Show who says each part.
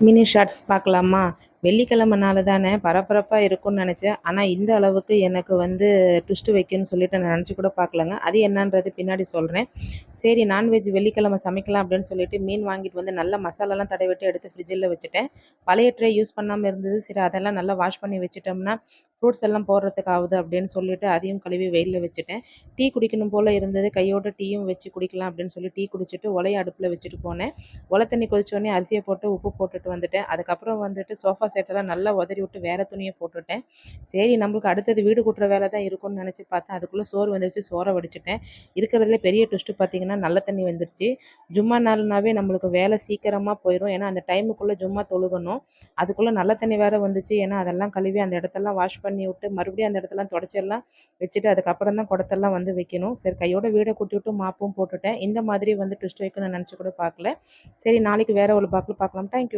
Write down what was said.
Speaker 1: Mini shorts பார்க்கலாமா? வெள்ளிக்கிழமை தானே பரபரப்பாக இருக்கும்னு நினச்சேன். ஆனால் இந்த அளவுக்கு எனக்கு ட்விஸ்ட் வைக்கும்னு சொல்லிட்டு நான் நினச்சி கூட பார்க்கலங்க. அது என்னன்றது பின்னாடி சொல்கிறேன். சரி, நான்வெஜ் வெள்ளிக்கிழமை சமைக்கலாம் அப்படின்னு சொல்லிட்டு மீன் வாங்கிட்டு நல்ல மசாலாலாம் தடவிட்டு எடுத்து ஃப்ரிட்ஜில் வச்சுட்டேன். பழைய ட்ரே யூஸ் பண்ணாமல் இருந்தது. சரி, அதெல்லாம் நல்லா வாஷ் பண்ணி வச்சுட்டோம்னா ஃப்ரூட்ஸ் எல்லாம் போடுறதுக்கு ஆகுது அப்படின்னு சொல்லிட்டு அதையும் கழுவி வெயிலில் வச்சுட்டேன். டீ குடிக்கணும் போல் இருந்தது. கையோட டீயும் வச்சு குடிக்கலாம் அப்படின்னு சொல்லி டீ குடிச்சிட்டு ஒலையை அடுப்பில் வச்சுட்டு போனேன். ஒலை தண்ணி கொதிச்சோடனே அரிசியை போட்டு உப்பு போட்டுட்டு வந்துட்டேன். அதுக்கப்புறம் சோஃபா செட்டெல்லாம் நல்லா உதறி விட்டு வேறு துணியை போட்டுட்டேன். சரி, நம்மளுக்கு அடுத்தது வீடு கூட்டுற வேலை தான் இருக்கும்னு நினச்சி பார்த்தேன். அதுக்குள்ளே சோறு வந்துருச்சு. சோறை வடிச்சிட்டேன். இருக்கிறதுலே பெரிய ட்விஸ்ட்டு பார்த்திங்கன்னா நல்ல தண்ணி வந்துருச்சு. ஜும்மா நாள்னாவே நம்மளுக்கு வேலை சீக்கிரமாக போயிடும். ஏன்னா அந்த டைமுக்குள்ளே ஜும்மா தொழுகணும். அதுக்குள்ளே நல்ல தண்ணி வேறு வந்துச்சு. ஏன்னா அதெல்லாம் கழுவி அந்த இடத்தெல்லாம் வாஷ் பண்ணி விட்டு மறுபடியும் அந்த இடத்தெல்லாம் தொடச்செல்லாம் வச்சுட்டு அதுக்கப்புறம் தான் குடத்தெல்லாம் வைக்கணும். சரி, கையோட வீடை கூட்டி விட்டு மாப்பும் போட்டுட்டேன். இந்த மாதிரி ட்விஸ்ட் வைக்கணும்னு நினச்சி கூட பார்க்கல. சரி, நாளைக்கு வேறு ஒரு பார்க்கலாம். தேங்க்யூ.